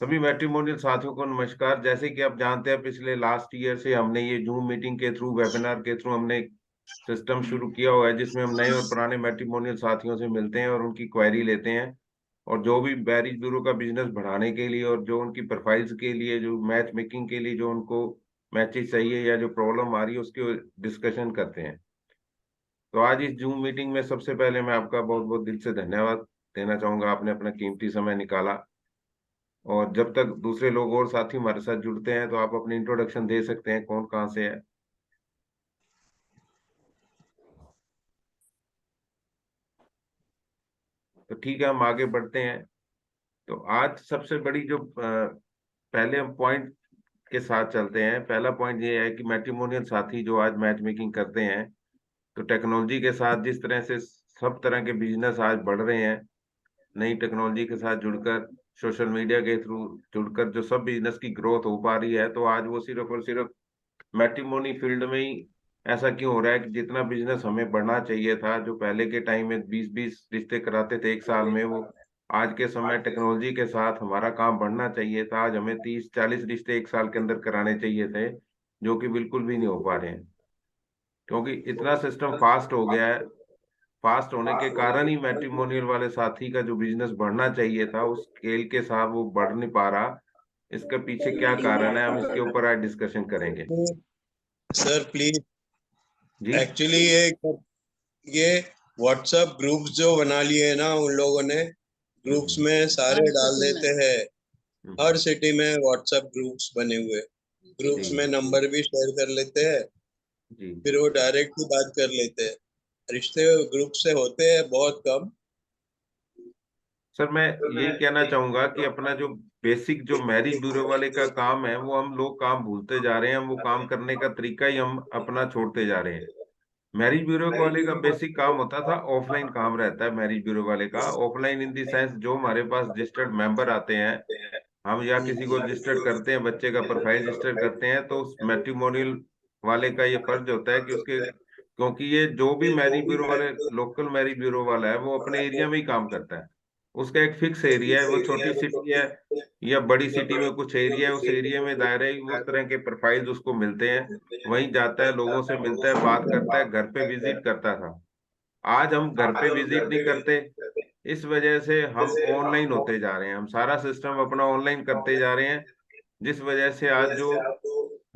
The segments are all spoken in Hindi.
सभी मैट्रिमोनियल साथियों को नमस्कार। जैसे कि आप जानते हैं, पिछले लास्ट ईयर से हमने ये जूम मीटिंग के थ्रू, वेबिनार के थ्रू हमने सिस्टम शुरू किया हुआ है, जिसमें हम नए और पुराने मैट्रिमोनियल साथियों से मिलते हैं और उनकी क्वेरी लेते हैं। और जो भी मैरिज ब्यूरो का बिजनेस बढ़ाने के लिए और जो उनकी प्रोफाइल्स के लिए, जो मैच मेकिंग के लिए जो उनको मैचेस चाहिए या जो प्रॉब्लम आ रही है, उसकी डिस्कशन करते हैं। तो आज इस जूम मीटिंग में सबसे पहले मैं आपका बहुत बहुत दिल से धन्यवाद देना चाहूंगा। आपने अपना कीमती समय निकाला। और जब तक दूसरे लोग और साथी हमारे साथ जुड़ते हैं, तो आप अपनी इंट्रोडक्शन दे सकते हैं, कौन कहाँ से है। तो ठीक है, हम आगे बढ़ते हैं। तो आज सबसे बड़ी जो पहले हम पॉइंट के साथ चलते हैं। पहला पॉइंट ये है कि मैट्रिमोनियल साथी जो आज मैच मेकिंग करते हैं, तो टेक्नोलॉजी के साथ जिस तरह से सब तरह के बिजनेस आज बढ़ रहे हैं, नई टेक्नोलॉजी के साथ जुड़कर, सोशल मीडिया के थ्रू जुड़कर जो सब बिजनेस की ग्रोथ हो पा रही है, तो आज वो सिर्फ और सिर्फ मैट्रिमोनी फील्ड में ही ऐसा क्यों हो रहा है कि जितना बिजनेस हमें बढ़ना चाहिए था, जो पहले के टाइम में 20-20 रिश्ते कराते थे एक साल में, वो आज के समय टेक्नोलॉजी के साथ हमारा काम बढ़ना चाहिए था, आज हमें 30-40 रिश्ते एक साल के अंदर कराने चाहिए थे, जो कि बिल्कुल भी नहीं हो पा रहे हैं। क्योंकि इतना सिस्टम फास्ट हो गया है। फास्ट होने के कारण ही मैट्रिमोनियल वाले साथी का जो बिजनेस बढ़ना चाहिए था, उस स्केल के साथ वो बढ़ नहीं पा रहा। इसके पीछे क्या कारण है, हम इसके ऊपर आज डिस्कशन करेंगे। Sir please. जी। एक्चुअली ये व्हाट्सएप ग्रुप्स जो बना लिए हैं ना उन लोगों ने, ग्रुप्स हम्म। में सारे डाल देते हैं। हम्म। हर सिटी में व्हाट्सएप ग्रुप्स बने हुए, जी। ग्रुप्स में नंबर भी शेयर कर लेते हैं। जी। फिर वो डायरेक्ट ही बात कर लेते हैं। रिश्ते ग्रुप से होते हैं बहुत कम। सर, मैं यही कहना चाहूंगा कि अपना जो बेसिक जो मैरिज ब्यूरो वाले का काम है, वो हम लोग काम भूलते जा रहे हैं। हम वो काम करने का तरीका ही हम अपना छोड़ते जा रहे हैं। मैरिज ब्यूरो वाले का बेसिक काम होता था, ऑफलाइन काम रहता है मैरिज ब्यूरो वाले का। ऑफलाइन इन दी सेंस, जो हमारे पास रजिस्टर्ड मेंबर आते हैं, हम या किसी को रजिस्टर्ड करते हैं, बच्चे का प्रोफाइल रजिस्टर करते हैं, तो उस मैट्रिमोनियल वाले का ये फर्ज होता है कि उसके, क्योंकि ये जो भी मैरिज ब्यूरो वाले, लोकल मैरिज ब्यूरो वाला है, वो अपने एरिया में ही काम करता है। उसका एक फिक्स एरिया है, वो छोटी सिटी है या बड़ी सिटी में कुछ एरिया है, उस एरिया में दायरे ही उस तरह के प्रोफाइल्स उसको मिलते हैं। वहीं जाता है, लोगों से मिलता है, बात करता है, घर पे विजिट करता था। आज हम घर पे विजिट नहीं करते। इस वजह से हम ऑनलाइन होते जा रहे हैं, हम सारा सिस्टम अपना ऑनलाइन करते जा रहे हैं। जिस वजह से आज जो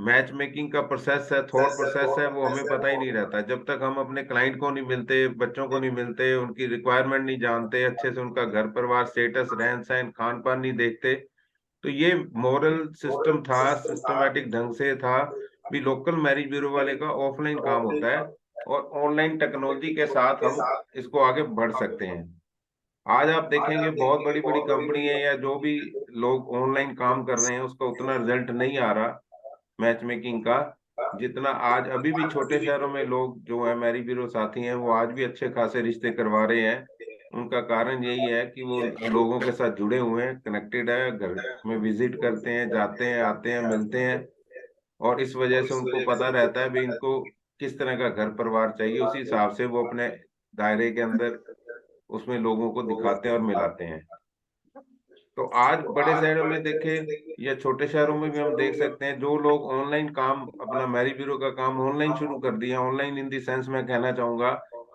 मैच मेकिंग का प्रोसेस है, थॉट प्रोसेस है, वो हमें पता ही नहीं रहता। जब तक हम अपने क्लाइंट को नहीं मिलते, बच्चों को नहीं मिलते, उनकी रिक्वायरमेंट नहीं जानते अच्छे से, उनका घर परिवार स्टेटस, रहन सहन, खान पान नहीं देखते, तो ये मॉरल सिस्टम था, सिस्टमेटिक ढंग से था भी। लोकल मैरिज ब्यूरो वाले का ऑफलाइन काम होता है, और ऑनलाइन टेक्नोलॉजी के साथ हम इसको आगे बढ़ सकते हैं। आज आप देखेंगे बहुत बड़ी बड़ी कंपनी है, या जो भी लोग ऑनलाइन काम कर रहे हैं, उसका उतना रिजल्ट नहीं आ रहा मैच मेकिंग का, जितना आज अभी भी छोटे शहरों में लोग जो है मैरिज ब्यूरो साथी हैं, वो आज भी अच्छे खासे रिश्ते करवा रहे हैं। उनका कारण यही है कि वो लोगों के साथ जुड़े हुए हैं, कनेक्टेड है, घर में विजिट करते हैं, जाते हैं, आते हैं, मिलते हैं। और इस वजह से उनको पता रहता है भी इनको किस तरह का घर परिवार चाहिए, उसी हिसाब से वो अपने दायरे के अंदर उसमें लोगों को दिखाते हैं और मिलाते हैं। तो आज बड़े शहरों में देखें या छोटे शहरों में भी हम देख सकते हैं, जो लोग ऑनलाइन काम, अपना मैरिज ब्यूरो का काम ऑनलाइन शुरू कर दिया। ऑनलाइन इन दी सेंस मैं कहना चाहूंगा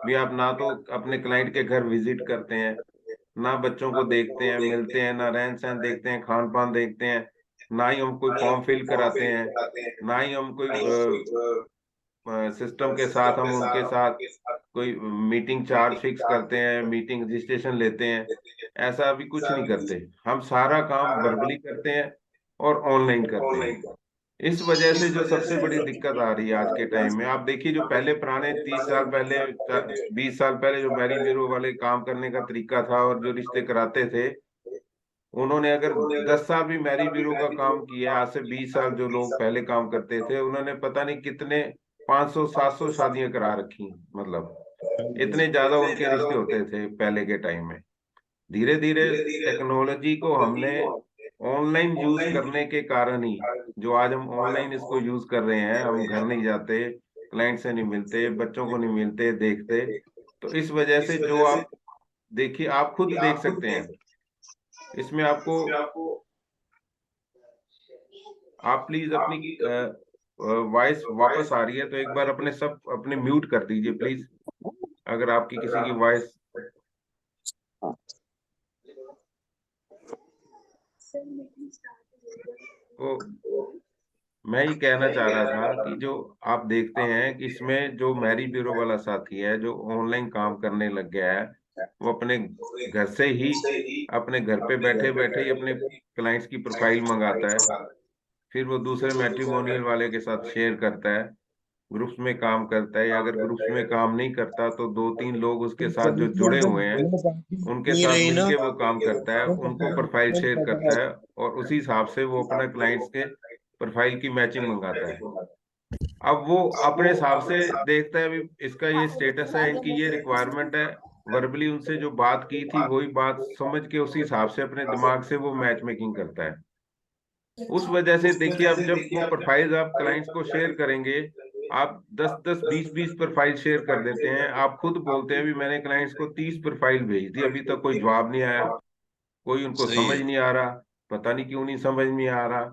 भी, आप ना तो अपने क्लाइंट के घर विजिट करते हैं, ना बच्चों को देखते हैं, मिलते हैं, ना रहन सहन देखते हैं, खान पान देखते हैं, ना ही हम कोई फॉर्म फिल कराते हैं, ना ही हम कोई सिस्टम के साथ हम उनके साथ कोई मीटिंग चार्ज फिक्स करते हैं, मीटिंग रजिस्ट्रेशन लेते हैं। ऐसा अभी कुछ नहीं करते। हम सारा काम वर्बली करते हैं और ऑनलाइन करते हैं। इस वजह से जो सबसे बड़ी दिक्कत आ रही है आज के टाइम में, आप देखिए, जो पहले पुराने 30 साल पहले, 20 साल पहले जो मैरिज ब्यूरो वाले काम करने का तरीका था और जो रिश्ते कराते थे, उन्होंने अगर 10 साल भी मैरिज ब्यूरो का काम किया, आज से 20 साल जो लोग पहले काम करते थे, उन्होंने पता नहीं कितने 500-700 शादियां करा रखी। मतलब इतने ज्यादा उनके रिश्ते होते थे पहले के टाइम में। धीरे धीरे टेक्नोलॉजी को हमने ऑनलाइन यूज करने के कारण ही, जो आज हम ऑनलाइन इसको यूज कर रहे हैं, हम घर नहीं जाते, क्लाइंट से नहीं मिलते, बच्चों को नहीं मिलते देखते, तो इस वजह से जो आप देखिए, आप खुद देख सकते हैं, इसमें आपको आप प्लीज अपनी वॉइस वापस आ रही है तो एक बार अपने म्यूट कर दीजिए प्लीज, अगर आपकी किसी की वॉइस। तो मैं ये कहना चाह रहा था कि जो आप देखते हैं कि इसमें जो मैरी ब्यूरो वाला साथी है जो ऑनलाइन काम करने लग गया है, वो अपने घर से ही, अपने घर पे बैठे बैठे ही अपने क्लाइंट्स की प्रोफाइल मंगाता है, फिर वो दूसरे मैट्रिमोनियल वाले के साथ शेयर करता है, ग्रुप्स में काम करता है, या अगर ग्रुप्स में काम नहीं करता तो दो तीन लोग उसके साथ जो जुड़े हुए हैं उनके नहीं साथ रही ना। मिलके वो काम करता है, उनको प्रोफाइल शेयर करता है, और उसी हिसाब से वो अपना क्लाइंट्स के प्रोफाइल की मैचिंग मंगाता है। अब वो अपने हिसाब से देखता है भी इसका ये स्टेटस है, इनकी ये रिक्वायरमेंट है, वर्बली उनसे जो बात की थी वही बात समझ के उसी हिसाब से अपने दिमाग से वो मैच मेकिंग करता है। उस वजह से देखिए, अब जब वो प्रोफाइल्स आप क्लाइंट्स को शेयर करेंगे, आप 10-10 20-20 प्रोफाइल शेयर कर देते हैं, आप खुद बोलते हैं भी मैंने क्लाइंट्स को 30 प्रोफाइल भेज दी, अभी तक कोई जवाब नहीं आया, कोई उनको सही समझ है। नहीं आ रहा, पता नहीं क्यों नहीं समझ में आ रहा।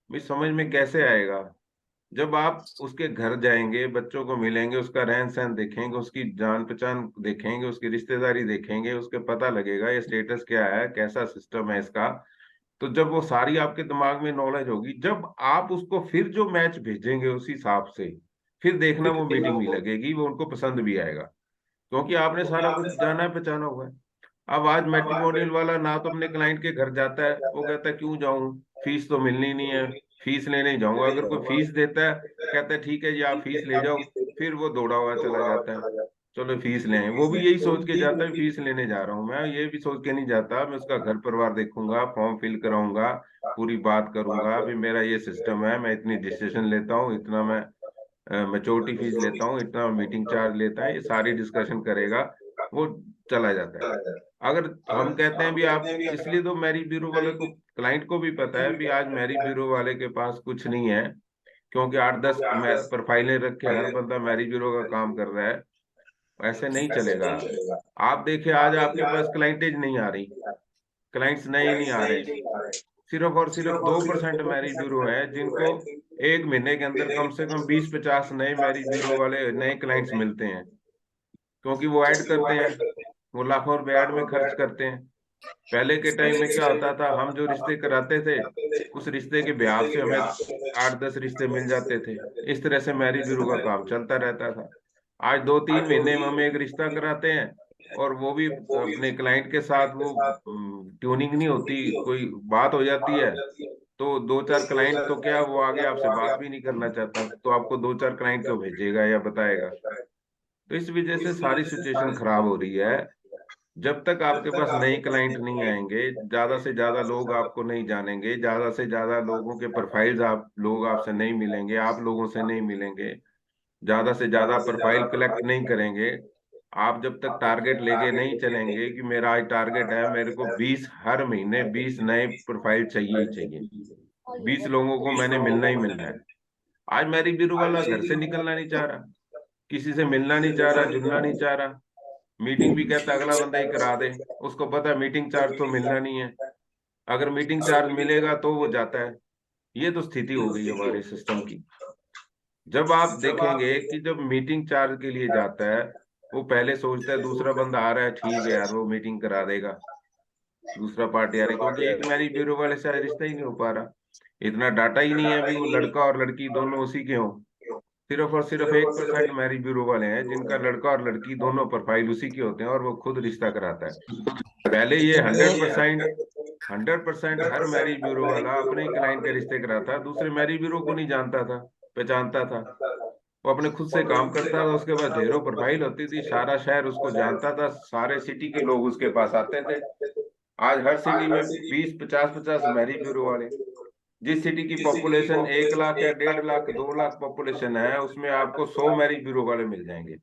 भाई समझ में कैसे आएगा? जब आप उसके घर जाएंगे, बच्चों को मिलेंगे, उसका रहन सहन देखेंगे, उसकी जान पहचान देखेंगे, उसकी रिश्तेदारी देखेंगे, उसके पता लगेगा ये स्टेटस क्या है, कैसा सिस्टम है इसका। तो जब वो सारी आपके दिमाग में नॉलेज होगी, जब आप उसको फिर जो मैच भेजेंगे उस हिसाब से, फिर देखना वो मीटिंग भी लगेगी, वो उनको पसंद भी आएगा, क्योंकि आपने सारा कुछ जाना है, पहचाना हुआ है। अब आज मैट्रिमोनियल वाला ना तो अपने क्लाइंट के घर जाता है, वो कहता है क्यों जाऊं, फीस तो मिलनी नहीं है, फीस लेने ही जाऊंगा। अगर कोई फीस देता है, कहता है ठीक है जी आप फीस ले जाओ, फिर वो दौड़ा हुआ चला जाता है, चलो फीस लें। वो भी यही सोच के जाता है फीस लेने जा रहा हूँ, मैं ये भी सोच के नहीं जाता मैं उसका घर परिवार देखूंगा, फॉर्म फिल कराऊंगा, पूरी बात करूंगा, अभी मेरा ये सिस्टम है, मैं इतनी डिसीजन लेता हूँ, इतना मैं मैच्योरिटी फीस लेता हूँ, इतना मीटिंग चार्ज लेता है, ये सारी डिस्कशन करेगा, वो चला जाता है। अगर हम कहते हैं भी आप, इसलिए तो मैरी ब्यूरो वाले को, क्लाइंट को भी पता है भी आज मैरी ब्यूरो वाले के पास कुछ नहीं है, क्योंकि 8-10 प्रोफाइलें रख के हर बंदा मैरी ब्यूरो का काम कर रहा है, ऐसे नहीं चलेगा। आप देखिए आज आपके पास क्लाइंटेज नहीं आ रही, क्लाइंट्स नए नहीं आ रहे, सिर्फ और सिर्फ 2% मैरिज ब्यूरो है जिनको एक महीने के अंदर कम से कम 20-50 नए मैरिज ब्यूरो वाले नए क्लाइंट्स मिलते हैं, क्योंकि वो ऐड करते हैं, वो लाखों रुपए ऐड में खर्च करते हैं। पहले के टाइम में क्या होता था, हम जो रिश्ते कराते थे उस रिश्ते के ब्याह से हमें 8-10 रिश्ते मिल जाते थे, इस तरह से मैरिज ब्यूरो का काम चलता रहता था। आज 2-3 महीने में हम एक रिश्ता कराते हैं, और वो भी अपने क्लाइंट के साथ वो ट्यूनिंग नहीं होती, कोई बात हो जाती है, तो 2-4 क्लाइंट तो क्या, वो आगे आपसे बात भी नहीं करना चाहता, तो आपको 2-4 क्लाइंट को भेजेगा या बताएगा। तो इस वजह से सारी सिचुएशन खराब हो रही है। जब तक आपके पास नए क्लाइंट नहीं आएंगे, ज्यादा से ज्यादा लोग आपको नहीं जानेंगे, ज्यादा से ज्यादा लोगों के प्रोफाइल्स आप लोग आपसे नहीं मिलेंगे, आप लोगों से नहीं मिलेंगे, ज्यादा से ज्यादा प्रोफाइल कलेक्ट नहीं करेंगे, आप जब तक टारगेट लेके नहीं चलेंगे कि मेरा आज टारगेट है, मेरे को 20 हर महीने 20 नए प्रोफाइल चाहिए ही चाहिए, 20 लोगों को मैंने मिलना ही मिलना है। आज मेरी बीरू वाला घर से निकलना नहीं चाह रहा, किसी से मिलना नहीं चाह रहा, जुलना नहीं चाह रहा, मीटिंग भी कहता अगला बंदा ही करा दे, उसको पता है मीटिंग चार्ज तो मिलना नहीं है, अगर मीटिंग चार्ज मिलेगा तो वो जाता है। ये तो स्थिति हो गई हमारे सिस्टम की। जब आप देखेंगे कि जब मीटिंग चार्ज के लिए जाता है, वो पहले सोचता है दूसरा बंदा आ रहा है, ठीक है यार वो मीटिंग करा देगा, दूसरा पार्टी आ रही, क्योंकि एक मैरिज ब्यूरो वाले से रिश्ता ही नहीं हो पा रहा, इतना डाटा ही नहीं है अभी वो लड़का और लड़की दोनों उसी के हों। सिर्फ और सिर्फ 1% मैरिज ब्यूरो वाले हैं जिनका लड़का और लड़की दोनों प्रोफाइल उसी के होते हैं और वो खुद रिश्ता कराता है। पहले ये 100% हर मैरिज ब्यूरो वाला अपने ही क्लाइंट के रिश्ते कराता, दूसरे मैरिज ब्यूरो को नहीं जानता था, पहचानता था, वो अपने खुद से काम करता था, उसके पास ढेरों प्रोफाइल होती थी, सारा शहर उसको जानता था, सारे सिटी के लोग उसके पास आते थे। आज हर सिटी में 20-50-50 मैरिज ब्यूरो वाले। जिस सिटी की पॉपुलेशन 1 लाख या 1.5 लाख 2 लाख पॉपुलेशन है, उसमें आपको 100 मैरिज ब्यूरो वाले मिल जाएंगे,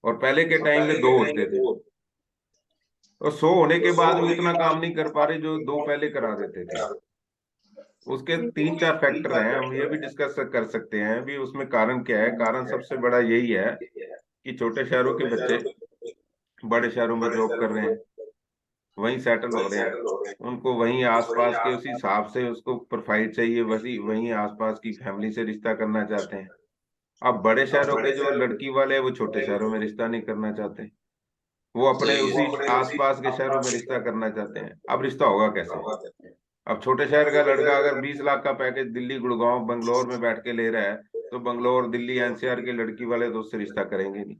और पहले के टाइम में दो होते थे, और 100 होने के बाद भी उतना काम नहीं कर पा रहे जो दो पहले करा देते थे। उसके 3-4 फैक्टर हैं, हम ये भी डिस्कस कर सकते हैं भी उसमें कारण क्या है। कारण सबसे बड़ा यही है कि छोटे शहरों के बच्चे बड़े शहरों में जॉब कर रहे हैं, वहीं सेटल हो रहे हैं, उनको वहीं आसपास के उसी हिसाब से उसको प्रोफाइल चाहिए, वही वहीं आसपास की फैमिली से रिश्ता करना चाहते हैं। अब बड़े शहरों के जो लड़की वाले हैं वो छोटे शहरों में रिश्ता नहीं करना चाहते, वो अपने सही उसी है। आसपास के शहरों में रिश्ता करना चाहते हैं। अब रिश्ता होगा कैसे? अब छोटे शहर का लड़का अगर 20 लाख का पैकेज दिल्ली गुड़गांव बंगलोर में बैठ के ले रहा है, तो बंगलोर दिल्ली एनसीआर के लड़की वाले तो उससे रिश्ता करेंगे नहीं।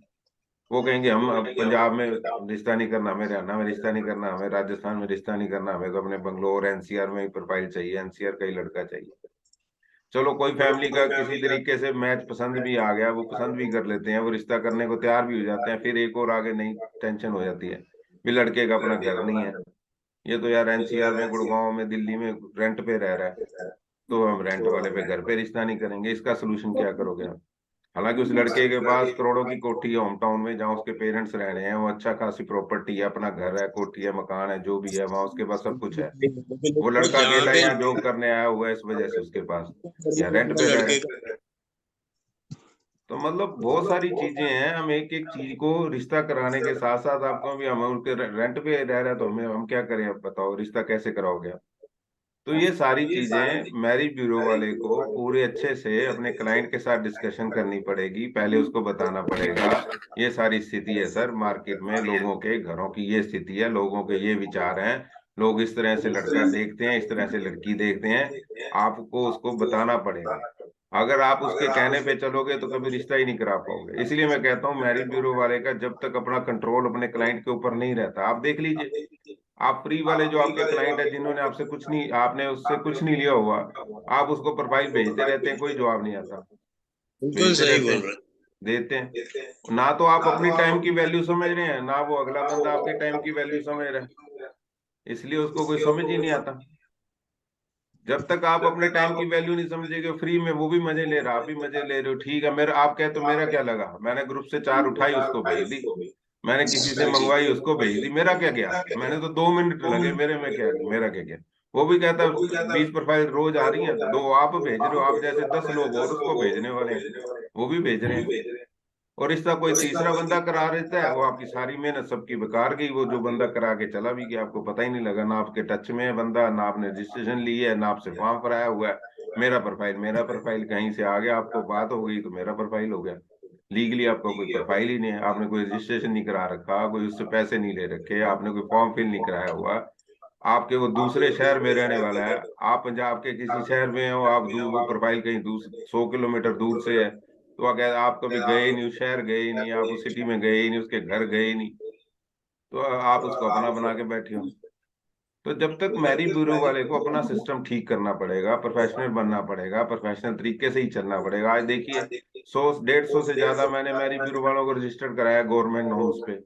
वो कहेंगे हम अब पंजाब में रिश्ता नहीं करना, हमें हरियाणा में रिश्ता नहीं करना, हमें राजस्थान में रिश्ता नहीं करना, हमें तो अपने बंगलोर एनसीआर में ही प्रोफाइल चाहिए, एनसीआर का ही लड़का चाहिए। चलो कोई फैमिली का किसी तरीके से मैच पसंद भी आ गया, वो पसंद भी कर लेते हैं, वो रिश्ता करने को तैयार भी हो जाते हैं, फिर एक और आगे नई टेंशन हो जाती है, भी लड़के का अपना घर नहीं है, ये तो यार एनसीआर में गुड़गांव में दिल्ली में रेंट पे रह रहा है, तो हम रेंट वाले पे घर पे रिश्ता नहीं करेंगे, इसका सोल्यूशन क्या करोगे आप? हालांकि उस लड़के के पास करोड़ों की कोठी है होम टाउन में, जहाँ उसके पेरेंट्स रह रहे हैं, वो अच्छा खासी प्रॉपर्टी है, अपना घर है, कोठी है, मकान है, जो भी है वहाँ उसके पास सब कुछ है। लेकिन वो वो लड़का जहाँ अकेला है, पे यहाँ जॉब करने आया हुआ है इस वजह से उसके पास, या रेंट पे रह रहा लड़के है। का तो मतलब बहुत सारी चीजें हैं, हम एक एक चीज को रिश्ता कराने के साथ साथ आपको भी, हम उनके रेंट पे रह रहे हैं तो हमें हम क्या करें, अब बताओ रिश्ता कैसे कराओगे आप? तो ये सारी चीजें मैरिज ब्यूरो वाले को पूरे अच्छे से अपने क्लाइंट के साथ डिस्कशन करनी पड़ेगी, पहले उसको बताना पड़ेगा ये सारी स्थिति है सर, मार्केट में लोगों के घरों की ये स्थिति है, लोगों के ये विचार हैं, लोग इस तरह से लड़का देखते हैं, इस तरह से लड़की देखते हैं, आपको उसको बताना पड़ेगा। अगर आप उसके कहने पे चलोगे तो कभी रिश्ता ही नहीं करा पाओगे। इसलिए मैं कहता हूँ मैरिज ब्यूरो वाले का जब तक अपना कंट्रोल अपने क्लाइंट के ऊपर नहीं रहता, आप देख लीजिए, आप फ्री वाले जो आपके क्लाइंट है जिन्होंने आपसे कुछ नहीं, आपने उससे कुछ नहीं लिया हुआ, आप उसको प्रोफाइल भेजते रहते हैं, कोई जवाब नहीं आता, बिल्कुल भेजते सही रहते बोल हैं, रहे देते हैं। ना तो आप अपनी टाइम की वैल्यू समझ रहे हैं, ना वो अगला बंदा आपके टाइम की वैल्यू समझ रहा है, इसलिए उसको कोई समझ ही नहीं आता। जब तक आप अपने टाइम की वैल्यू नहीं समझेंगे, फ्री में वो भी मजे ले रहा, आप भी मजे ले रहे हो, ठीक है, मेरा आप कहे तो मेरा क्या लगा, मैंने ग्रुप से चार उठाई उसको भेज दी, मैंने किसी से मंगवाई उसको भेज दी, मेरा क्या गया, मैंने तो 2 मिनट लगे मेरे में, क्या मेरा क्या गया? वो भी कहता 20 प्रोफाइल रोज आ रही हैं, दो आप भेज रहे हो, आप जैसे 10 लोग और उसको भेजने वाले हैं, वो भी भेज रहे हैं, और इसका कोई तीसरा बंदा करा देता है, वो आपकी सारी मेहनत सबकी बेकार गई, वो जो बंदा करा के चला भी गया, आपको पता ही नहीं लगा, ना आपके टच में है बंदा, ना आपने रजिस्ट्रेशन ली है, ना आपसे फॉर्म भराया हुआ है, मेरा प्रोफाइल कहीं से आ गया, आपको बात हो गई तो मेरा प्रोफाइल हो गया, लीगली आपका कोई प्रोफाइल ही नहीं है, आपने कोई रजिस्ट्रेशन नहीं करा रखा, कोई उससे पैसे नहीं ले रखे, आपने कोई फॉर्म फिल नहीं कराया हुआ, आपके वो दूसरे शहर में रहने वाला है, आप पंजाब के किसी शहर में हो, आप दूर, वो प्रोफाइल कहीं दूर 100 किलोमीटर दूर से है, तो अगर आप कभी गए ही नहीं, उस शहर गए ही नहीं, आप उस सिटी में गए ही नहीं, उसके घर गए ही नहीं, तो आप उसको अपना बना के बैठे हो। तो जब तक मैरी ब्यूरो वाले को अपना सिस्टम ठीक करना पड़ेगा, प्रोफेशनल बनना पड़ेगा, प्रोफेशनल तरीके से ही चलना पड़ेगा। आज देखिए 100 150 से ज्यादा मैंने मैरी ब्यूरो वालों को रजिस्टर कराया गवर्नमेंट नॉर्म्स पे।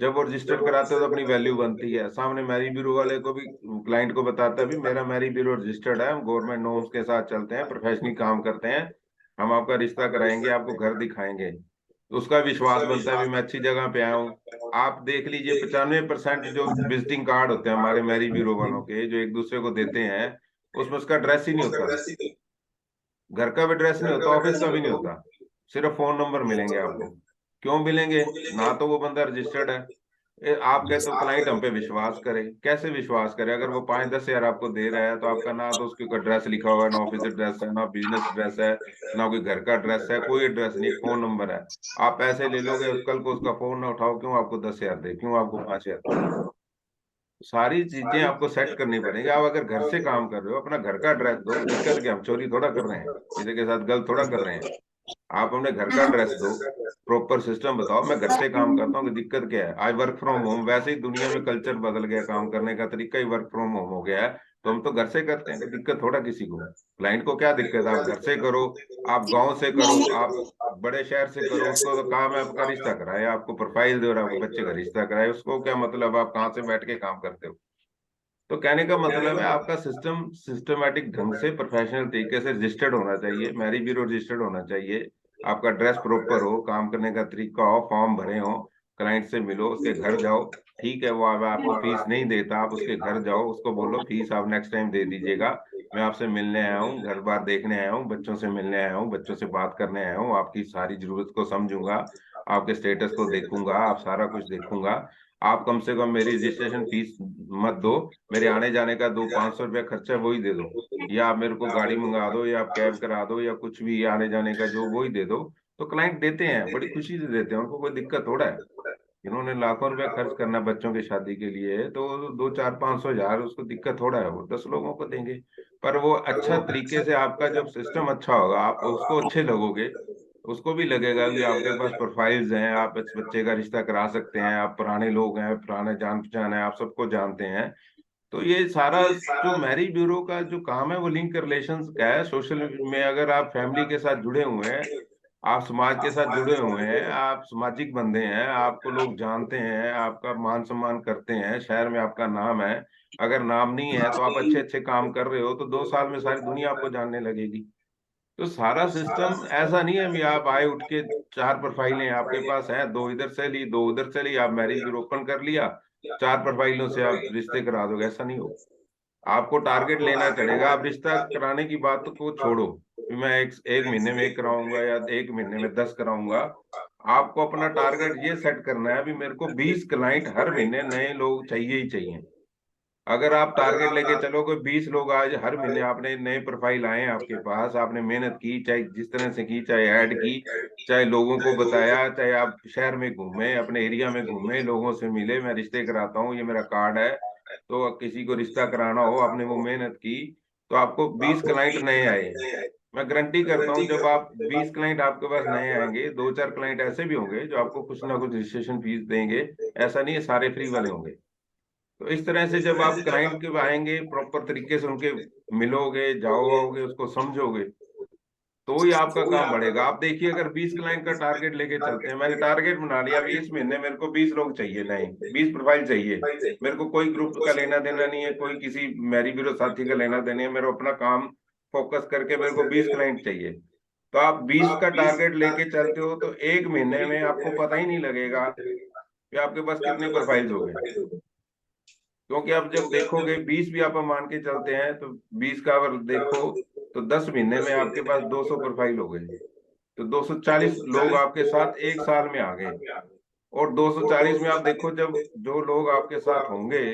जब वो रजिस्टर कराते हो तो अपनी वैल्यू बनती है, सामने मैरी ब्यूरो वाले को भी, क्लाइंट को बताता है भी मेरा मैरी ब्यूरो रजिस्टर्ड है, हम गवर्नमेंट नॉर्म्स के साथ चलते हैं, प्रोफेशनली काम करते हैं, हम आपका रिश्ता कराएंगे, आपको घर दिखाएंगे, तो उसका विश्वास बनता है भी मैं अच्छी जगह पे आया हूँ। आप देख लीजिए 95% जो विजिटिंग कार्ड होते हैं हमारे मैरी ब्यूरो वालों के, जो एक दूसरे को देते हैं, उसमें उसका ड्रेस ही नहीं होता, घर का भी ड्रेस नहीं होता, ऑफिस का भी नहीं होता, सिर्फ फोन नंबर मिलेंगे आपको। क्यों मिलेंगे? ना तो वो बंदा रजिस्टर्ड है। आप कहते हो क्लाइंट हम पे विश्वास करे, कैसे विश्वास करे? अगर वो 5-10 हजार आपको दे रहा है तो आपका ना तो उसके ऊपर ड्रेस लिखा हुआ है, ना ऑफिस ड्रेस है, ना बिजनेस ड्रेस है, ना कोई घर का ड्रेस है, कोई ड्रेस नहीं, फोन नंबर है। आप पैसे ले लोगे, कल को उसका फोन ना उठाओ, क्यों आपको 10 हजार दे, क्यों आपको 5 हजार? सारी चीजें आपको सेट करनी पड़ेगी। आप अगर घर से काम कर रहे हो, अपना घर का एड्रेस दो, दिक्कत क्या, हम चोरी थोड़ा कर रहे हैं, किसी के साथ गलत थोड़ा कर रहे हैं। आप अपने घर का एड्रेस दो, प्रॉपर सिस्टम बताओ, मैं घर से काम करता हूँ, कि दिक्कत क्या है? आज वर्क फ्रॉम होम, वैसे ही दुनिया में कल्चर बदल गया, काम करने का तरीका ही वर्क फ्रॉम होम हो गया है, तो हम तो घर से करते हैं, कोई दिक्कत थोड़ा किसी को। क्लाइंट को क्या दिक्कत है? आप घर से करो, आप गांव से करो, आप बड़े शहर से करो, उसको तो काम है आपका रिश्ता कराए, आपको प्रोफाइल दे और आपको बच्चे का रिश्ता कराए, उसको क्या मतलब आप कहाँ से बैठ के काम करते हो? तो कहने का मतलब है आपका सिस्टम सिस्टमेटिक ढंग से प्रोफेशनल तरीके से रजिस्टर्ड होना चाहिए, मैरिज ब्यूरो रजिस्टर्ड होना चाहिए, आपका ड्रेस प्रॉपर हो, काम करने का तरीका हो, फॉर्म भरे हो, क्लाइंट से मिलो, उसके घर जाओ, ठीक है वो अब आपको फीस नहीं देता, आप उसके घर जाओ, उसको बोलो फीस आप नेक्स्ट टाइम दे दीजिएगा, मैं आपसे मिलने आया हूँ, घर बार देखने आया हूँ, बच्चों से मिलने आया हूँ, बच्चों से बात करने आया हूँ, आपकी सारी जरूरत को समझूंगा, आपके स्टेटस को देखूंगा, आप सारा कुछ देखूंगा। आप कम से कम मेरी रजिस्ट्रेशन फीस मत दो, मेरे आने जाने का 200-500 रुपया खर्चा वही दे दो, या आप मेरे को गाड़ी मंगा दो, या आप कैब करा दो, या कुछ भी आने जाने का जो वही दे दो। तो क्लाइंट देते हैं, बड़ी खुशी से देते हैं, उनको कोई दिक्कत थोड़ा है। इन्होंने लाखों रुपया खर्च करना बच्चों की शादी के लिए, तो 2, 4, 500 हजार उसको दिक्कत थोड़ा है, वो 10 लोगों को देंगे। पर वो अच्छा तरीके से, आपका जब सिस्टम अच्छा होगा, आप उसको अच्छे लगोगे, उसको भी लगेगा कि आपके पास प्रोफाइल्स हैं, आप इस बच्चे का रिश्ता करा सकते हैं, आप पुराने लोग हैं, पुराने जान पहचान है, आप सबको जानते हैं। तो ये सारा जो मैरिज ब्यूरो का जो काम है वो लिंक रिलेशंस का है। सोशल में अगर आप फैमिली के साथ जुड़े हुए हैं, आप समाज के साथ जुड़े हुए हैं, आप सामाजिक बंदे हैं, आपको लोग जानते हैं, आपका मान सम्मान करते हैं, शहर में आपका नाम है। अगर नाम नहीं है तो आप अच्छे अच्छे काम कर रहे हो, तो 2 साल में सारी दुनिया आपको जानने लगेगी। तो सारा सिस्टम ऐसा नहीं है भी आप आए उठ के 4 प्रोफाइलें आपके पास हैं, 2 इधर से ली 2 उधर से ली, आप मैरिज ब्यूरो ओपन कर लिया, 4 प्रोफाइलों से आप रिश्ते करा दोगे, ऐसा नहीं हो। आपको टारगेट लेना चढ़ेगा। आप रिश्ता कराने की बात को छोड़ो कि मैं एक महीने में एक कराऊंगा या एक महीने में 10 कराऊंगा। आपको अपना टारगेट ये सेट करना है भी मेरे को 20 क्लाइंट हर महीने नए लोग चाहिए ही चाहिए। अगर आप टारगेट लेके चलोगे 20 लोग आज हर महीने, आपने नए प्रोफाइल आए हैं आपके पास, आपने मेहनत की, चाहे जिस तरह से की, चाहे ऐड की, चाहे लोगों को बताया, चाहे आप शहर में घूमे, अपने एरिया में घूमे, लोगों से मिले, मैं रिश्ते कराता हूँ, ये मेरा कार्ड है, तो किसी को रिश्ता कराना हो, आपने वो मेहनत की, तो आपको 20 क्लाइंट नए आए। मैं गारंटी करता हूँ जब आप 20 क्लाइंट आपके पास नए आएंगे, 2, 4 क्लाइंट ऐसे भी होंगे जो आपको कुछ ना कुछ रजिस्ट्रेशन फीस देंगे। ऐसा नहीं है सारे फ्री वाले होंगे। तो इस तरह से जब आप क्लाइंट के आएंगे, प्रॉपर तरीके से उनके मिलोगे, जाओगे, उसको समझोगे, तो ही आपका काम बढ़ेगा। आप देखिए, अगर 20 क्लाइंट का टारगेट लेके चलते हैं, मैंने टारगेट बना लिया अभी इस महीने मेरे को 20 लोग चाहिए, नहीं 20 प्रोफाइल चाहिए, मेरे को कोई ग्रुप का लेना देना नहीं है, कोई किसी मैरी ब्यूरो साथी का लेना देना है, मेरा अपना काम फोकस करके मेरे को 20 क्लाइंट चाहिए। तो आप 20 का टारगेट लेके चलते हो तो एक महीने में आपको पता ही नहीं लगेगा कि आपके पास कितने प्रोफाइल्स हो गए। क्योंकि आप जब देखोगे 20 भी आप मान के चलते हैं, तो 20 का अगर देखो तो 10 महीने में आपके पास 200 प्रोफाइल हो गए। तो 240 लोग आपके साथ एक साल में आ गए। और 240 में आप देखो, जब जो लोग आपके साथ होंगे,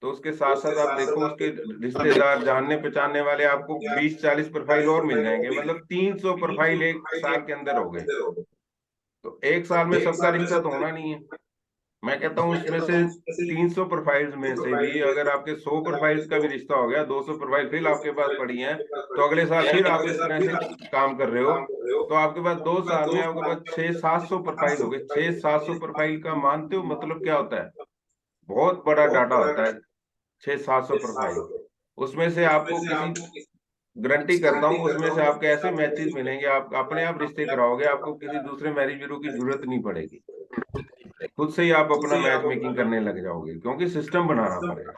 तो उसके साथ साथ आप देखो उसके रिश्तेदार, जानने पहचानने वाले, आपको 20-40 प्रोफाइल और मिल जाएंगे, मतलब 300 प्रोफाइल एक साल के अंदर हो गए। तो एक साल में सबका रिश्ता तो होना नहीं है। मैं कहता हूँ उसमें से 300 प्रोफाइल्स में से भी अगर आपके 100 प्रोफाइल्स का भी रिश्ता हो गया, 200 प्रोफाइल फिर आपके पास पड़ी हैं, तो अगले साल फिर आप इस तरह से काम कर रहे हो, तो आपके पास 2 साल में आपके पास 600-700 प्रोफाइल हो गए। 600-700 प्रोफाइल का मानते हो मतलब क्या होता है? बहुत बड़ा डाटा होता है। 600-700 प्रोफाइल, उसमें से आपको किसी, गारंटी करता हूँ उसमें से आपके ऐसे मैचेस मिलेंगे, आप अपने आप रिश्ते कराओगे, आपको किसी दूसरे मैरिज ब्यूरो की जरूरत नहीं पड़ेगी। खुद से ही आप अपना मैच मेकिंग करने लग जाओगे, क्योंकि सिस्टम बनाना पड़ेगा।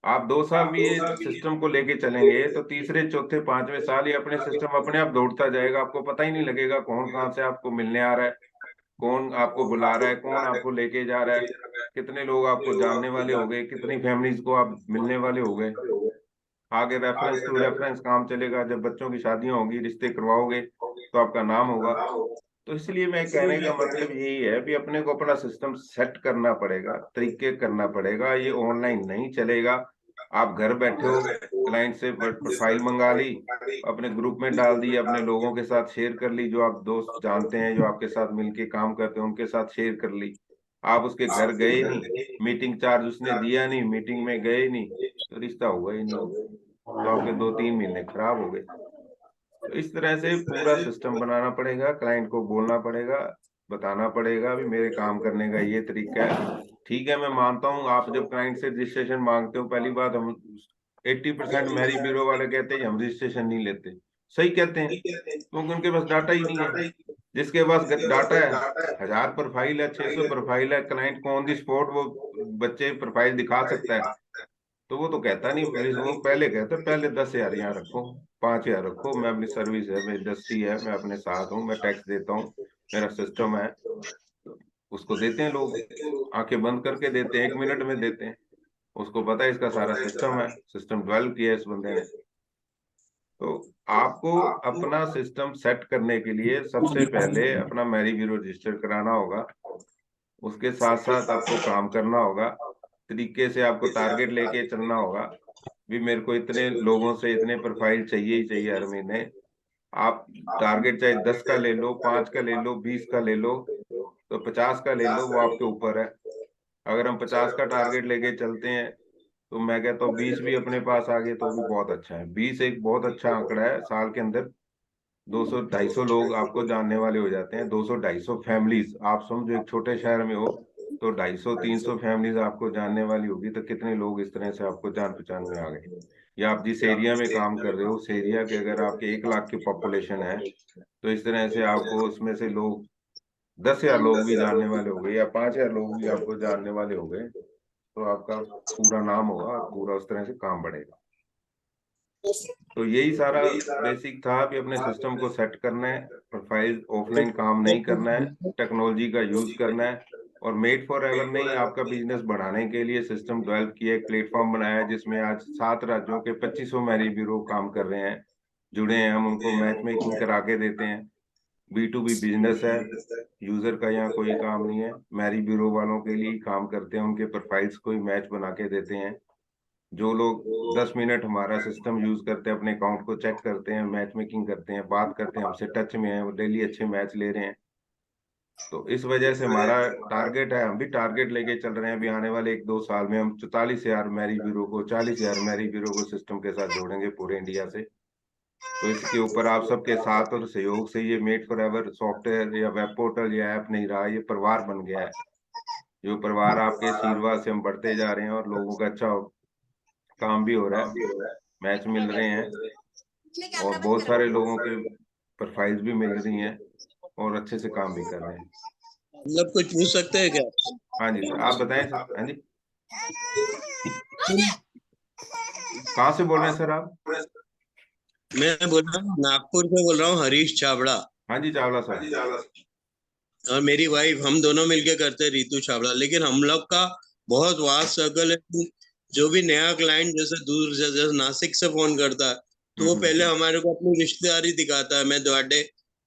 आप 2 साल भी ये सिस्टम को लेके चलेंगे तो तीसरे चौथे पांचवें साल ये अपने सिस्टम अपने आप दौड़ता जाएगा, आपको पता ही नहीं लगेगा कौन कहाँ से आपको मिलने आ रहा है, कौन आपको बुला रहा है, कौन आपको लेके जा रहा है, कितने लोग आपको जानने वाले हो गए, कितनी फैमिलीज को आप मिलने वाले हो गए। आगे रेफरेंस टू रेफरेंस काम चलेगा, जब बच्चों की शादियां होगी, रिश्ते करवाओगे, तो आपका नाम होगा। तो इसलिए मैं कहने का मतलब यही है भी अपने को अपना सिस्टम सेट करना पड़ेगा, तरीके करना पड़ेगा, ये ऑनलाइन नहीं चलेगा। आप घर बैठे हो, क्लाइंट से प्रोफाइल मंगा ली, अपने ग्रुप में डाल दी, अपने लोगों के साथ शेयर कर ली, जो आप दोस्त जानते हैं, जो आपके साथ मिलके काम करते हैं, उनके साथ शेयर कर ली। आप उसके घर गए नहीं, मीटिंग चार्ज उसने दिया नहीं, मीटिंग में गए नहीं, तो रिश्ता हुआ ही नहीं, तो आपके 2-3 महीने खराब हो गए। तो इस तरह से पूरा सिस्टम बनाना पड़ेगा, क्लाइंट को बोलना पड़ेगा, बताना पड़ेगा भी मेरे काम करने का ये तरीका है। ठीक है, मैं मानता हूँ आप जब क्लाइंट से रजिस्ट्रेशन मांगते हो, पहली बात, हम 80% मैरी ब्यूरो वाले कहते हैं हम रजिस्ट्रेशन नहीं लेते। सही कहते हैं, क्योंकि उनके पास डाटा ही नहीं है। जिसके पास डाटा है, 1000 प्रोफाइल है, 600 प्रोफाइल है, क्लाइंट को ऑन दी स्पॉट वो बच्चे प्रोफाइल दिखा सकता है, तो वो तो कहता नहीं, वो पहले कहता पहले 10,000 यहाँ रखो, 5,000 रखो, मैं अपनी सर्विस है, मेरी इंडस्ट्री है, मैं अपने साथ हूँ, मैं टैक्स देता हूँ, मेरा सिस्टम है। उसको देते हैं लोग, आंखें बंद करके देते हैं, 1 मिनट में देते हैं। उसको पता है इसका सारा सिस्टम है, सिस्टम डेवलप किया है इस बंदे ने। तो आपको अपना सिस्टम सेट करने के लिए सबसे पहले अपना मैरी ब्यूरो रजिस्टर कराना होगा। उसके साथ साथ आपको काम करना होगा, तरीके से आपको टारगेट लेके चलना होगा। भी मेरे को इतने लोगों से इतने प्रोफाइल चाहिए ही चाहिए हर महीने। आप टारगेट चाहे 10 का ले लो, 5 का ले लो, 20 का ले लो, तो 50 का ले लो, वो आपके ऊपर है। अगर हम 50 का टारगेट लेके चलते हैं तो मैं कहता हूँ 20 भी अपने पास आ गए तो भी बहुत अच्छा है। 20 एक बहुत अच्छा आंकड़ा है। साल के अंदर 200-250 लोग आपको जानने वाले हो जाते हैं। 200-250 फैमिलीज, आप समझो एक छोटे शहर में हो तो 250-300 फैमिलीज आपको जानने वाली होगी, तो कितने लोग इस तरह से आपको जान पहचान में आ गए। या आप जिस एरिया में काम कर रहे हो उस एरिया के अगर आपके 1 लाख की पॉपुलेशन है, तो इस तरह से आपको उसमें से लोग 10,000 लोग भी जानने वाले हो गए या 5,000 लोग भी आपको जानने वाले हो गए, तो आपका पूरा नाम होगा और पूरा उस तरह से काम बढ़ेगा। तो यही सारा बेसिक था कि अपने सिस्टम को सेट करना है, प्रोफाइल ऑफलाइन काम नहीं करना है, टेक्नोलॉजी का यूज करना है। और मेड फॉर एवर नहीं, आपका बिजनेस बढ़ाने के लिए सिस्टम डेवलप किया, एक प्लेटफॉर्म बनाया है जिसमें आज 7 राज्यों के 2500 मैरी ब्यूरो काम कर रहे हैं, जुड़े हैं। हम उनको मैच मेकिंग करा के देते हैं। B2B बिजनेस है, यूजर का यहाँ कोई काम नहीं है। मैरी ब्यूरो वालों के लिए ही काम करते हैं, उनके प्रोफाइल्स को ही मैच बना के देते हैं। जो लोग 10 मिनट हमारा सिस्टम यूज करते हैं, अपने अकाउंट को चेक करते हैं, मैच मेकिंग करते हैं, बात करते हैं, हमसे टच में हैं, वो डेली अच्छे मैच ले रहे हैं। तो इस वजह से हमारा टारगेट है, हम भी टारगेट लेके चल रहे हैं। अभी आने वाले 1-2 साल में हम 44,000 मैरी ब्यूरो को, 40,000 मैरी ब्यूरो को सिस्टम के साथ जोड़ेंगे पूरे इंडिया से। तो इसके ऊपर आप सबके साथ और सहयोग से ये मेड फॉर एवर सॉफ्टवेयर या वेब पोर्टल या ऐप नहीं रहा, ये परिवार बन गया है। जो परिवार आपके आशीर्वाद से हम बढ़ते जा रहे हैं और लोगों का अच्छा काम भी हो रहा है, मैच मिल रहे हैं, और बहुत सारे लोगों के प्रोफाइल्स भी मिल रही हैं और अच्छे से काम भी कर रहे हैं। मतलब कुछ पूछ सकते हैं क्या? हाँ जी सर, आप बताएं सर। हाँ जी, कहाँ से बोल रहे हैं सर आप? मैं बोल रहा हूँ, नागपुर से बोल रहा हूँ, हरीश छाबड़ा। हाँ जी चावला साहब। और मेरी वाइफ, हम दोनों मिलके करते हैं, रितु छाबड़ा। लेकिन हम लोग का बहुत वास्ट सर्कल है। जो भी नया क्लाइंट जैसे दूर से, जैसे नासिक से फोन करता है, तो वो पहले हमारे को अपनी रिश्तेदारी दिखाता है। मैं तुम्हारे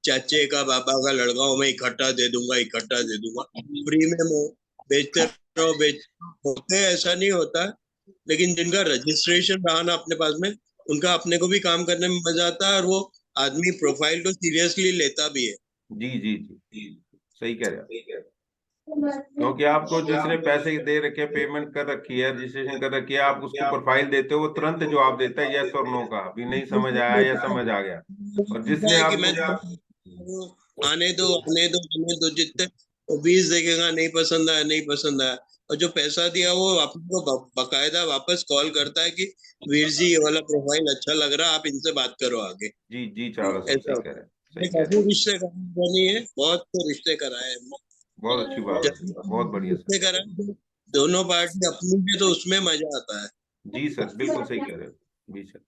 चाचे का, बाबा का लड़का हूँ, मैं इकट्ठा दे दूंगा, इकट्ठा दे दूंगा, फ्री में बेचते रहो, होते ऐसा नहीं होता। लेकिन जिनका रजिस्ट्रेशन रहा ना अपने पास में, उनका अपने को भी काम करने में मजा आता है, और वो आदमी प्रोफाइल को सीरियसली लेता भी है। जी जी जी, सही कह रहे हैं। क्योंकि आपको जिसने पैसे दे रखे, पेमेंट कर रखी है, रजिस्ट्रेशन कर रखी है, आप उसको प्रोफाइल देते हो, वो तुरंत जवाब देता है यस और नो का, अभी नहीं समझ आया या समझ आ गया। और जिसने है कि आपको, मैं आने दो, आने दो, आने दो, जितने वो 20 देखेगा, नहीं पसंद आया, नहीं पसंद आया। और जो पैसा दिया वो आपको बकायदा वापस कॉल करता है कि वीर जी, ये वाला प्रोफाइल अच्छा लग रहा है, आप इनसे बात करो आगे। जी जी चावला साहब ऐसा सही कह होता रहे हैं, है। सही मैं कह रहे काफी हैं। रिश्ते बनी है, बहुत से रिश्ते कराए हैं हमने। बहुत अच्छी बात है जब सर, बहुत बढ़िया सर। रिश्ते कराए तो दोनों पार्टी अपनी में, तो उसमें मजा आता है। जी सर, बिल्कुल सही कह रहे हो। जी सर।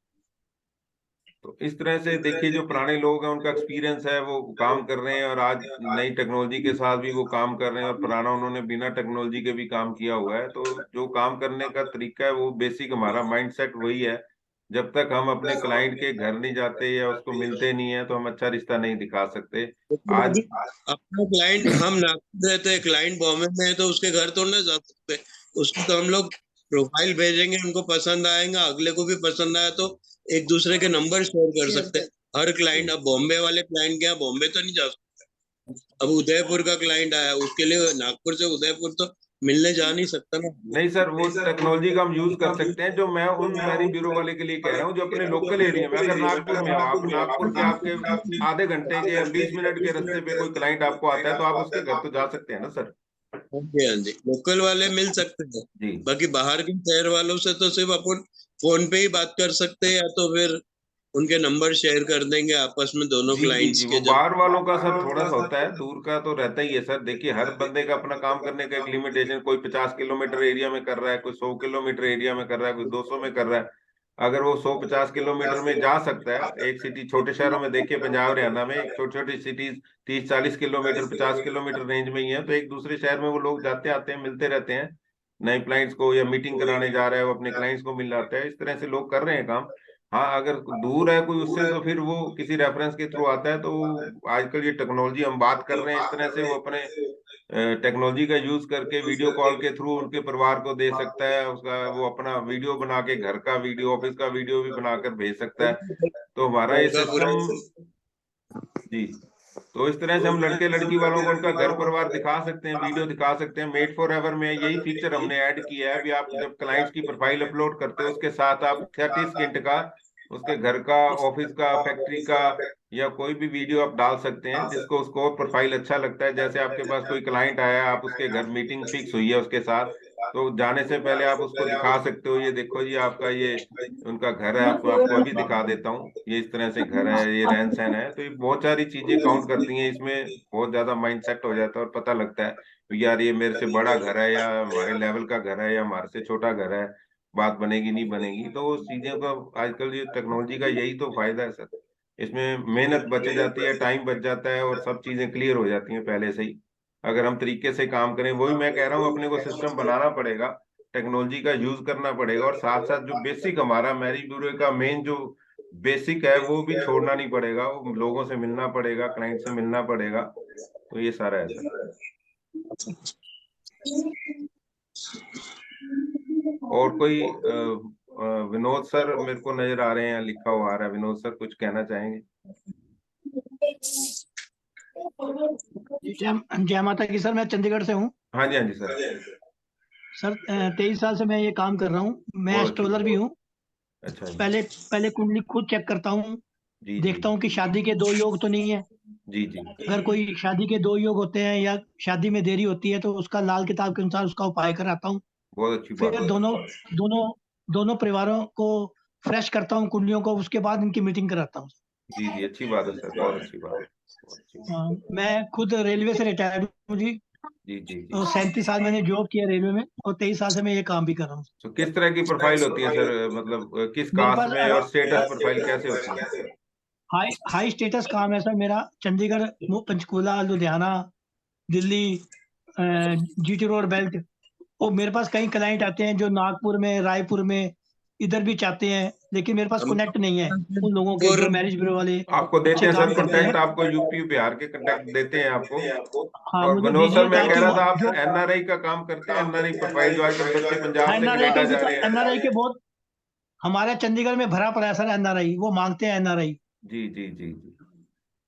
तो इस तरह से देखिए, जो पुराने लोग हैं उनका एक्सपीरियंस है, वो काम कर रहे हैं, और आज नई टेक्नोलॉजी के साथ भी वो काम कर रहे हैं, और पुराना उन्होंने बिना टेक्नोलॉजी के भी काम किया हुआ है। तो जो काम करने का तरीका है वो बेसिक, हमारा माइंडसेट वही है। जब तक हम अपने क्लाइंट के घर नहीं जाते या उसको मिलते नहीं है, तो हम अच्छा रिश्ता नहीं दिखा सकते। लेकिन आज अभी अपना क्लाइंट, हम नागपुर रहते हैं, क्लाइंट बॉम्बे में है, तो उसके घर तो ना जा सकते। उसको तो हम लोग प्रोफाइल भेजेंगे, उनको पसंद आएगा, अगले को भी पसंद आया तो एक दूसरे के नंबर शेयर कर सकते हैं। हर क्लाइंट, अब बॉम्बे वाले क्लाइंट क्या बॉम्बे तो नहीं जा सकते। अब उदयपुर का क्लाइंट आया, उसके लिए नागपुर से उदयपुर तो मिलने जा नहीं सकता ना। नहीं सर, वो टेक्नोलॉजी का हम यूज कर सकते हैं। जो मैं उन मैरी ब्यूरो वाले के लिए कह रहा हूँ जो अपने लोकल एरिया में, अगर नागपुर में हो आप, नागपुर के आपके आधे घंटे के या 20 मिनट के रास्ते पे कोई क्लाइंट आपको आता है, तो आप उसके घर तो जा सकते हैं ना सर। हाँ जी, हाँ जी, लोकल वाले मिल सकते हैं। जी बाकी बाहर के शहर वालों से तो सिर्फ अपन फोन पे ही बात कर सकते हैं, या तो फिर उनके नंबर शेयर कर देंगे आपस में दोनों जी जी क्लाइंट्स जी, वो के, जब। बाहर वालों का सर थोड़ा सा होता है, दूर का तो रहता ही है सर। देखिए, हर बंदे का अपना काम करने का एक लिमिटेशन, कोई 50 किलोमीटर एरिया में कर रहा है, कोई 100 किलोमीटर एरिया में कर रहा है, कोई 200 में कर रहा है। अगर वो 100-50 किलोमीटर में जा सकता है, एक सिटी, छोटे शहरों में देखिए पंजाब हरियाणा में छोटी छोटी सिटीज 30-40 किलोमीटर, 50 किलोमीटर रेंज में ही है, तो एक दूसरे शहर में वो लोग जाते आते हैं, मिलते रहते हैं नए क्लाइंट्स को, या मीटिंग कराने जा रहे हैं वो अपने क्लाइंट्स को मिल जाते हैं। इस तरह से लोग कर रहे हैं काम। हाँ, अगर दूर है कोई उससे तो फिर वो किसी रेफरेंस के थ्रू आता है। तो आजकल ये टेक्नोलॉजी हम बात कर रहे हैं इस तरह से, वो अपने टेक्नोलॉजी का यूज करके वीडियो कॉल के थ्रू उनके परिवार को दे सकता है उसका, वो अपना वीडियो बना के घर का वीडियो, ऑफिस का वीडियो भी बनाकर भेज सकता है। तो हमारा ये घर का पूरा। सिस्टम, जी, तो इस तरह से हम लड़के लड़की वालों को उनका घर परिवार दिखा सकते हैं, वीडियो दिखा सकते हैं। मेड फॉर एवर में यही फीचर हमने ऐड किया है। अभी आप जब क्लाइंट्स की प्रोफाइल अपलोड करते हो उसके साथ आप 30 सेकंड का उसके घर का, ऑफिस का, फैक्ट्री का या कोई भी वीडियो आप डाल सकते हैं जिसको उसको प्रोफाइल अच्छा लगता है। जैसे आपके पास कोई क्लाइंट आया, आप उसके घर मीटिंग फिक्स हुई है उसके साथ, तो जाने से पहले आप उसको दिखा सकते हो, ये देखो जी आपका ये उनका घर है, आपको आपको अभी दिखा देता हूँ, ये इस तरह से घर है, ये रहन सहन है। तो ये बहुत सारी चीजें काउंट करती हैं इसमें, बहुत ज्यादा माइंड सेट हो जाता है और पता लगता है तो यार ये मेरे से बड़ा घर है या हमारे लेवल का घर है या हमारे से छोटा घर है, बात बनेगी नहीं बनेगी। तो उस चीजों का आजकल ये टेक्नोलॉजी का यही तो फायदा है सर। इसमें मेहनत बच जाती है, टाइम बच जाता है और सब चीजें क्लियर हो जाती हैं पहले से ही, अगर हम तरीके से काम करें। वही मैं कह रहा हूँ, अपने को सिस्टम बनाना पड़ेगा, टेक्नोलॉजी का यूज करना पड़ेगा, और साथ साथ जो बेसिक हमारा मैरिज ब्यूरो का मेन जो बेसिक है वो भी छोड़ना नहीं पड़ेगा, वो लोगों से मिलना पड़ेगा, क्लाइंट से मिलना पड़ेगा। तो ये सारा है सर। और कोई विनोद सर मेरे को नजर आ रहे हैं, लिखा हुआ आ रहा है, विनोद सर कुछ कहना चाहेंगे? जय जय माता की सर। मैं चंडीगढ़ से हूँ हाँ जी, हाँ जी सर। सर। 23 साल से मैं ये काम कर रहा हूँ। मैं बहुत अच्छी एस्ट्रोलर बात। भी हूँ। अच्छा जी। पहले पहले कुंडली खुद चेक करता हूँ। जी जी देखता हूँ कि शादी के दो योग तो नहीं है। जी जी। अगर कोई शादी के दो योग होते हैं या शादी में देरी होती है तो उसका लाल किताब के अनुसार उसका उपाय कराता हूँ। बहुत अच्छी बात फिर है। दोनों दोनों परिवारों को फ्रेश करता हूँ कुंडलियों को। उसके बाद इनकी मीटिंग कराता हूँ। जी जी, अच्छी बात है सर, बहुत अच्छी बात है, बहुत अच्छी बात। मैं खुद रेलवे से रिटायर्ड हूँ जी। जी जी जी। और 37 साल मैंने जॉब किया रेलवे में, और 23 साल से मैं ये काम भी कर रहा हूँ। तो किस तरह की प्रोफाइल होती है सर, मतलब किस मेरे कास्ट पास में, और स्टेटस प्रोफाइल कैसे होती है? हाई हाई स्टेटस काम है सर मेरा। Chandigarh, Panchkula, Ludhiana, Delhi, GT road belt. और मेरे पास कई क्लाइंट आते हैं जो नागपुर में, रायपुर में, इधर भी चाहते हैं, लेकिन मेरे पास हम कनेक्ट नहीं है उन लोगों के और जो मैरिज ब्यूरो वाले आपको देते अच्छे हैं सर काम करते हैं। कांटेक्ट, आपको यूपी बिहार के कांटेक्ट देते हैं आपको। हाँ, और मुझे विनोद सर दीजिए मैं कह ताकि रहा वो था आप जो एनआरआई का काम करते हैं, एनआरआई प्रोफाइल जो आजकल बच्चे पंजाब से एनआरआई कनाडा के जा रहे हैं। एनआरआई के बहुत हमारे चंडीगढ़ में भरा पड़ा है सर। एनआरआई वो मांगते हैं एनआरआई। जी जी जी जी।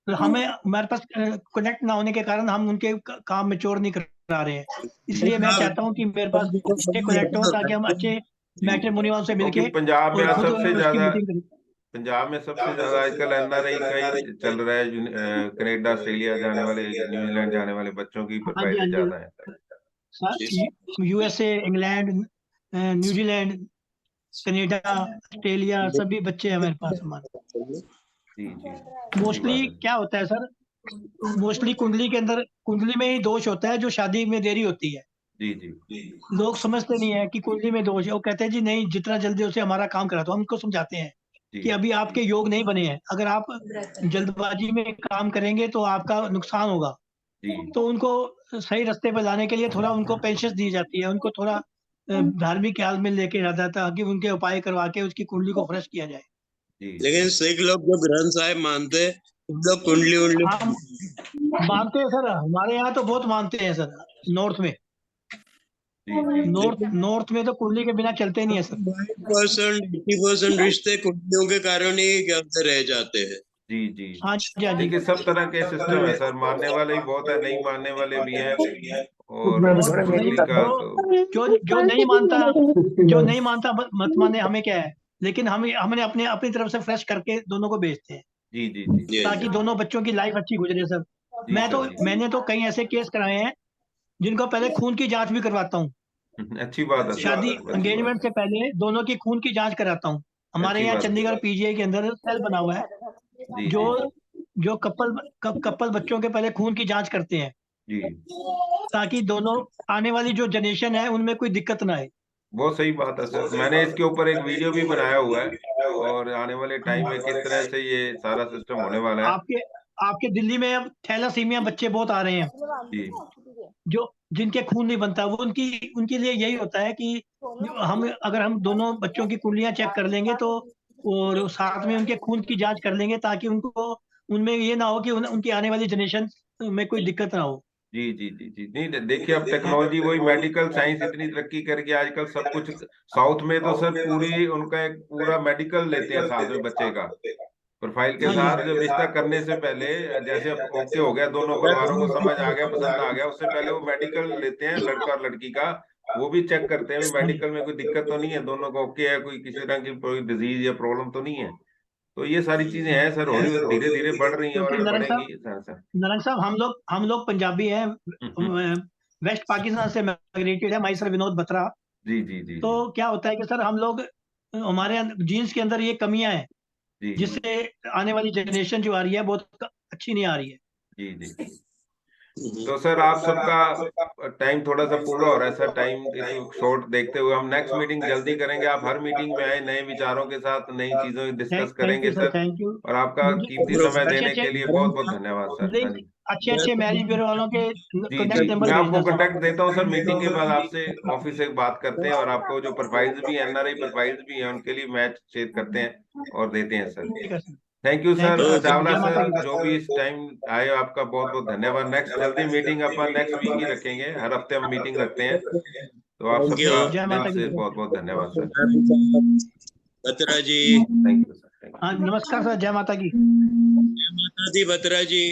तो हमें हमारे पास कनेक्ट ना होने के कारण हम उनके काम में चोर नहीं करा रहे हैं। इसलिए मैं चाहता हूँ कि मेरे पास अच्छे कनेक्ट हो ताकि हम अच्छे जी, मैट्रिमोनियल वालों से क्योंकि मिलके पंजाब में और आज खुद सबसे उसकी ज्यादा, मीटिंग करें। पंजाब में सबसे ज्यादा आजकल एनआरआई का ही चल रहा है। कनाडा, ऑस्ट्रेलिया जाने वाले, न्यूजीलैंड जाने वाले बच्चों की हाँ जी, हाँ प्रोफाइलें जी ज्यादा है। Sir. USA, England, New Zealand, Canada, Australia, सभी बच्चे हैं मेरे पास हमारे। जी जी, अच्छी मोस्टली बात है। क्या होता है सर, मोस्टली कुंडली के अंदर, कुंडली में ही दोष होता है जो शादी में देरी होती है। जी जी लोग समझते नहीं है कि कुंडली में दोष है। वो कहते हैं जी नहीं, जितना जल्दी उसे हमारा काम करा दो। हम उनको समझाते हैं जी कि अभी आपके योग नहीं बने हैं। अगर आप जल्दबाजी में काम करेंगे तो आपका नुकसान होगा। जी तो उनको सही रास्ते पर लाने के लिए थोड़ा उनको पेशेंस दी जाती है। उनको थोड़ा धार्मिक ख्याल में लेके जाता है ताकि उनके उपाय करवा के उसकी कुंडली को फ्रेश किया जाए। जी लेकिन जी सिख लोग जो ग्रंथ साहिब मानते हैं, उन लोग कुंडली उंडली हम मानते हैं सर। हमारे यहाँ तो बहुत मानते हैं सर। नॉर्थ में, जी जी लेकिन नॉर्थ में तो कुंडली के बिना चलते ही नहीं है सर। 20% 80% रिश्ते कुंडलियों के कारण ही क्या रह जाते हैं। जी जी। हाँ जी, हाँ जी। देखिए सब तरह के सिस्टम है सर, मानने वाले भी बहुत है, नहीं मानने वाले भी हैं। और और नहीं, कुंडली का तो जो जो नहीं मानता, जो नहीं मानता मत माने, हमें क्या है। लेकिन हम हमने अपने अपनी तरफ से फ्रेश करके दोनों को भेजते हैं जी जी जी जी ताकि जी। दोनों बच्चों की लाइफ अच्छी गुजरे सर। जी सर जी। मैंने तो कई ऐसे केस कराए हैं जिनको पहले खून की जांच भी करवाता हूँ। अच्छी बात है सर, शादी अच्छी बात एंगेजमेंट है, से पहले दोनों की खून की जांच कराता हूँ। हमारे अच्छी यहाँ बात है चंडीगढ़ सर। पीजीआई के अंदर सेल बना हुआ है जी जो जी जी जो कपल बच्चों के पहले खून की जांच करते हैं जी। ताकि दोनों आने वाली जो जनरेशन है उनमें कोई दिक्कत ना आए। बहुत सही बात है सर, मैंने इसके ऊपर एक वीडियो भी बनाया हुआ है, और आने वाले टाइम में किस तरह से ये सारा सिस्टम होने वाला है। आपके आपके दिल्ली में अब थैलासीमिया बच्चे बहुत आ रहे हैं जी जो जिनके खून नहीं बनता। वो उनके लिए यही होता है कि हम अगर हम दोनों बच्चों की कुंडलियां चेक कर लेंगे तो और साथ में उनके खून की जांच कर लेंगे, ताकि उनको उनमें ये ना हो कि उनकी आने वाली जनरेशन में कोई दिक्कत ना हो। जी जी जी जी। नहीं देखिए, अब टेक्नोलॉजी वही, मेडिकल साइंस इतनी तरक्की करके आजकल सब कुछ। साउथ में तो सर पूरी उनका एक पूरा मेडिकल लेते हैं साथ में बच्चे का, प्रोफाइल के हाँ जी। साथ, जब रिश्ता करने से पहले। जैसे अब ओके हो गया, दोनों परिवारों को समझ आ गया, पसंद आ गया, उससे पहले वो मेडिकल लेते हैं लड़का और लड़की का। वो भी चेक करते हैं हाँ जी। मेडिकल में कोई दिक्कत तो नहीं है, दोनों को ओके है, कोई किसी तरह की कोई डिजीज या प्रॉब्लम तो नहीं है। तो ये सारी चीजें हैं सर, हौली धीरे धीरे बढ़ रही हैं और क्योंकि आगे नरंग साहब, बढ़ेंगी सर सर। हम लोग पंजाबी हैं, हम्म। वेस्ट पाकिस्तान से माइग्रेटेड है। My sir Vinod Batra. जी जी जी तो जी क्या होता है कि सर हम लोग, हमारे जीन्स के अंदर ये कमियां हैं, जी जी जिससे आने वाली जनरेशन जो आ रही है बहुत अच्छी नहीं आ रही है। जी जी। तो सर आप सबका टाइम थोड़ा सा पूरा हो रहा है सर, टाइम इस शॉर्ट देखते हुए हम नेक्स्ट मीटिंग जल्दी करेंगे। आप हर मीटिंग में आए, नए विचारों के साथ नई चीजों डिस्कस थैंक करेंगे you sir, sir. Thank you. और आपका मुझे कीमती समय अच्छे देने अच्छे के लिए बहुत बहुत धन्यवाद सर। हाँ जी। अच्छे अच्छे मैरिज ब्यूरो वालों के जी जी, कॉन्टेक्ट नंबर मैं आपको भेजना कांटेक्ट सर। देता हूँ सर, मीटिंग के बाद आपसे ऑफिस से बात करते हैं, और आपको जो प्रोफाइल्स भी, एनआरआई प्रोफाइल्स भी हैं, उनके लिए मैच शेयर करते हैं और देते हैं सर। ठीक है sir. Thank you thank sir you sir. Okay. Chawla जय माता सर, की। जो भी इस टाइम आए, आपका बहुत बहुत धन्यवाद। नेक्स्ट जल्दी मीटिंग अपन नेक्स्ट वीक ही रखेंगे, हर हफ्ते हम मीटिंग रखते हैं। तो आप थैंक यू सबका जय दिल माता की। से बहुत बहुत धन्यवाद sir. Batra ji. Thank you sir, thank हाँ, यू। नमस्कार सर, जय माता की। जय माता दी बत्रा जी।